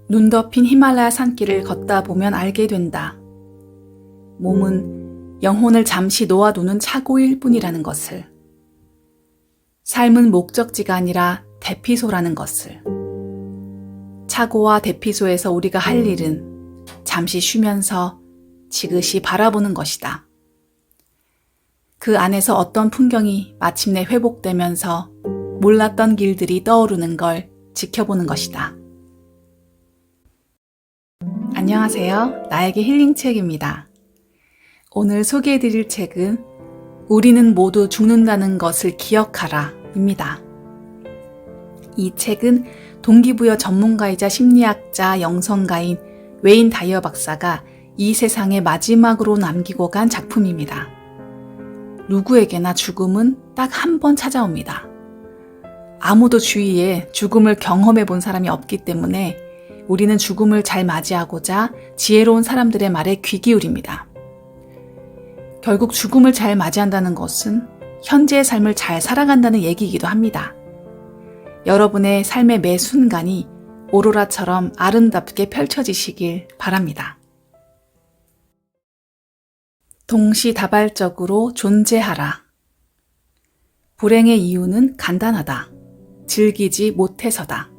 눈 덮인 히말라야 산길을 걷다 보면 알게 된다. 몸은 영혼을 잠시 놓아두는 차고일 뿐이라는 것을. 삶은 목적지가 아니라 대피소라는 것을. 차고와 대피소에서 우리가 할 일은 잠시 쉬면서 지그시 바라보는 것이다. 그 안에서 어떤 풍경이 마침내 회복되면서 몰랐던 길들이 떠오르는 걸 지켜보는 것이다. 안녕하세요. 나에게 힐링책입니다. 오늘 소개해드릴 책은 우리는 모두 죽는다는 것을 기억하라 입니다. 이 책은 동기부여 전문가이자 심리학자 영성가인 웨인 다이어 박사가 이 세상의 마지막으로 남기고 간 작품입니다. 누구에게나 죽음은 딱 한 번 찾아옵니다. 아무도 주위에 죽음을 경험해 본 사람이 없기 때문에 우리는 죽음을 잘 맞이하고자 지혜로운 사람들의 말에 귀 기울입니다. 결국 죽음을 잘 맞이한다는 것은 현재의 삶을 잘 살아간다는 얘기이기도 합니다. 여러분의 삶의 매 순간이 오로라처럼 아름답게 펼쳐지시길 바랍니다. 동시다발적으로 존재하라. 불행의 이유는 간단하다. 즐기지 못해서다.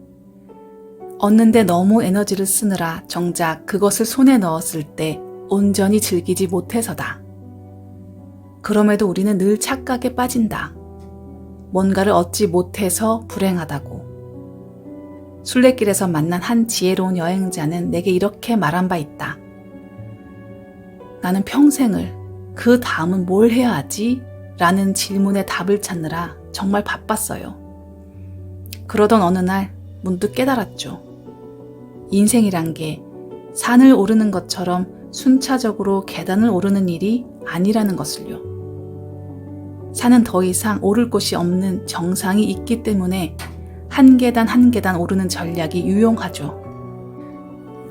얻는데 너무 에너지를 쓰느라 정작 그것을 손에 넣었을 때 온전히 즐기지 못해서다. 그럼에도 우리는 늘 착각에 빠진다. 뭔가를 얻지 못해서 불행하다고. 순례길에서 만난 한 지혜로운 여행자는 내게 이렇게 말한 바 있다. 나는 평생을 그 다음은 뭘 해야 하지? 라는 질문에 답을 찾느라 정말 바빴어요. 그러던 어느 날 문득 깨달았죠. 인생이란 게 산을 오르는 것처럼 순차적으로 계단을 오르는 일이 아니라는 것을요. 산은 더 이상 오를 곳이 없는 정상이 있기 때문에 한 계단 한 계단 오르는 전략이 유용하죠.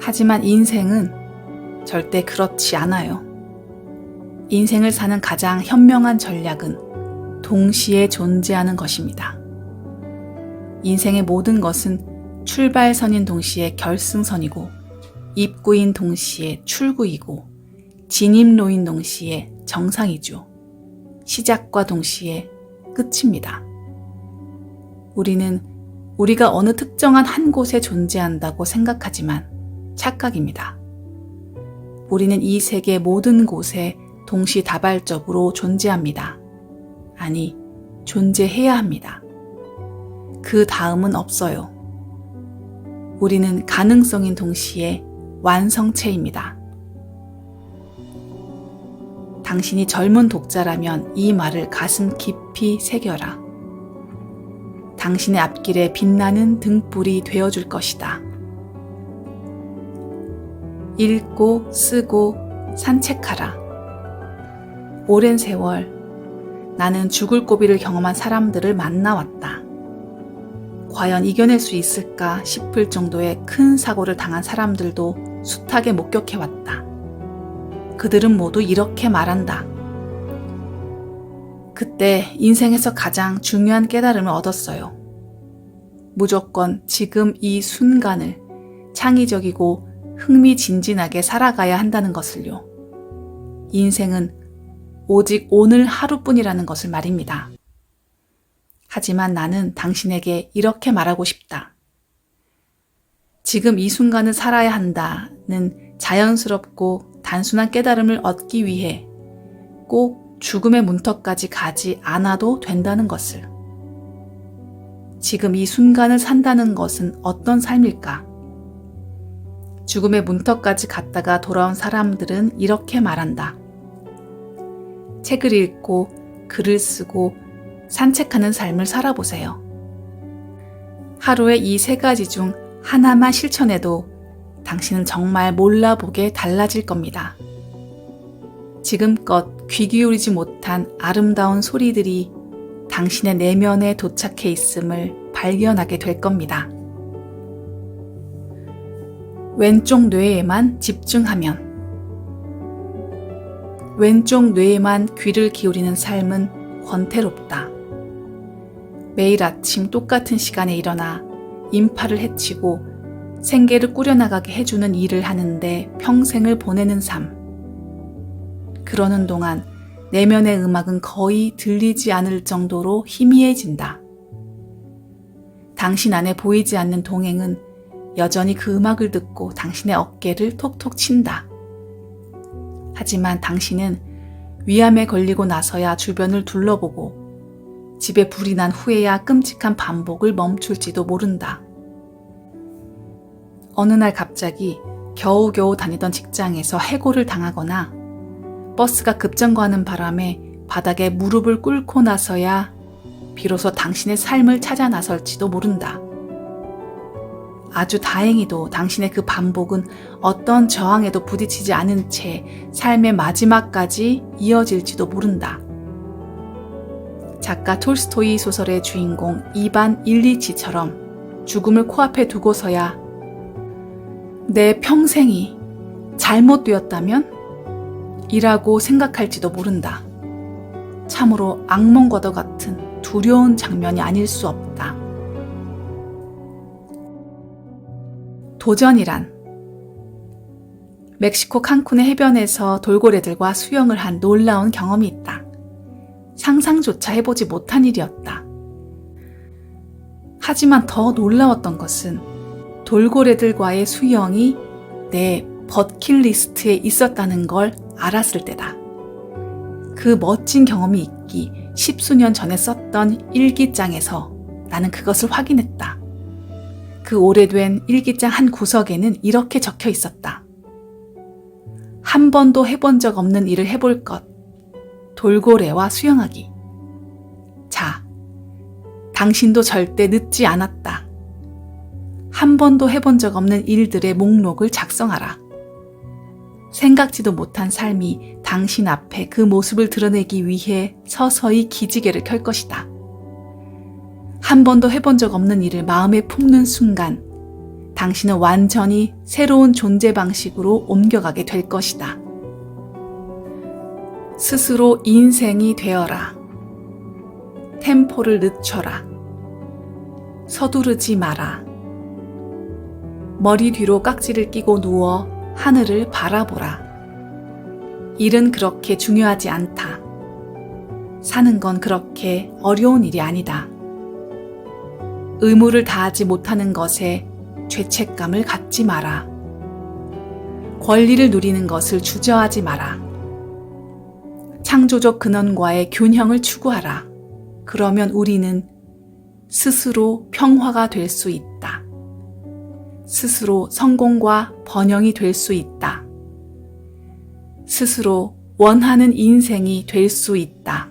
하지만 인생은 절대 그렇지 않아요. 인생을 사는 가장 현명한 전략은 동시에 존재하는 것입니다. 인생의 모든 것은 출발선인 동시에 결승선이고 입구인 동시에 출구이고 진입로인 동시에 정상이죠. 시작과 동시에 끝입니다. 우리는 우리가 어느 특정한 한 곳에 존재한다고 생각하지만 착각입니다. 우리는 이 세계 모든 곳에 동시다발적으로 존재합니다. 아니, 존재해야 합니다. 그 다음은 없어요. 우리는 가능성인 동시에 완성체입니다. 당신이 젊은 독자라면 이 말을 가슴 깊이 새겨라. 당신의 앞길에 빛나는 등불이 되어줄 것이다. 읽고 쓰고 산책하라. 오랜 세월 나는 죽을 고비를 경험한 사람들을 만나왔다. 과연 이겨낼 수 있을까 싶을 정도의 큰 사고를 당한 사람들도 숱하게 목격해왔다. 그들은 모두 이렇게 말한다. 그때 인생에서 가장 중요한 깨달음을 얻었어요. 무조건 지금 이 순간을 창의적이고 흥미진진하게 살아가야 한다는 것을요. 인생은 오직 오늘 하루뿐이라는 것을 말입니다. 하지만 나는 당신에게 이렇게 말하고 싶다. 지금 이 순간을 살아야 한다는 자연스럽고 단순한 깨달음을 얻기 위해 꼭 죽음의 문턱까지 가지 않아도 된다는 것을. 지금 이 순간을 산다는 것은 어떤 삶일까? 죽음의 문턱까지 갔다가 돌아온 사람들은 이렇게 말한다. 책을 읽고 글을 쓰고 산책하는 삶을 살아보세요. 하루에 이 세 가지 중 하나만 실천해도 당신은 정말 몰라보게 달라질 겁니다. 지금껏 귀 기울이지 못한 아름다운 소리들이 당신의 내면에 도착해 있음을 발견하게 될 겁니다. 왼쪽 뇌에만 집중하면. 왼쪽 뇌에만 귀를 기울이는 삶은 권태롭다. 매일 아침 똑같은 시간에 일어나 인파를 헤치고 생계를 꾸려나가게 해주는 일을 하는데 평생을 보내는 삶. 그러는 동안 내면의 음악은 거의 들리지 않을 정도로 희미해진다. 당신 안에 보이지 않는 동행은 여전히 그 음악을 듣고 당신의 어깨를 톡톡 친다. 하지만 당신은 위암에 걸리고 나서야 주변을 둘러보고 집에 불이 난 후에야 끔찍한 반복을 멈출지도 모른다. 어느 날 갑자기 겨우겨우 다니던 직장에서 해고를 당하거나 버스가 급정거하는 바람에 바닥에 무릎을 꿇고 나서야 비로소 당신의 삶을 찾아 나설지도 모른다. 아주 다행히도 당신의 그 반복은 어떤 저항에도 부딪히지 않은 채 삶의 마지막까지 이어질지도 모른다. 작가 톨스토이 소설의 주인공 이반 일리치처럼 죽음을 코앞에 두고서야 내 평생이 잘못되었다면? 이라고 생각할지도 모른다. 참으로 악몽과도 같은 두려운 장면이 아닐 수 없다. 도전이란 멕시코 칸쿤의 해변에서 돌고래들과 수영을 한 놀라운 경험이 있다. 상상조차 해보지 못한 일이었다. 하지만 더 놀라웠던 것은 돌고래들과의 수영이 내 버킷리스트에 있었다는 걸 알았을 때다. 그 멋진 경험이 있기 10수년 전에 썼던 일기장에서 나는 그것을 확인했다. 그 오래된 일기장 한 구석에는 이렇게 적혀 있었다. 한 번도 해본 적 없는 일을 해볼 것. 돌고래와 수영하기. 자, 당신도 절대 늦지 않았다. 한 번도 해본 적 없는 일들의 목록을 작성하라. 생각지도 못한 삶이 당신 앞에 그 모습을 드러내기 위해 서서히 기지개를 켤 것이다. 한 번도 해본 적 없는 일을 마음에 품는 순간 당신은 완전히 새로운 존재 방식으로 옮겨가게 될 것이다. 스스로 인생이 되어라. 템포를 늦춰라. 서두르지 마라. 머리 뒤로 깍지를 끼고 누워 하늘을 바라보라. 일은 그렇게 중요하지 않다. 사는 건 그렇게 어려운 일이 아니다. 의무를 다하지 못하는 것에 죄책감을 갖지 마라. 권리를 누리는 것을 주저하지 마라. 창조적 근원과의 균형을 추구하라. 그러면 우리는 스스로 평화가 될 수 있다. 스스로 성공과 번영이 될 수 있다. 스스로 원하는 인생이 될 수 있다.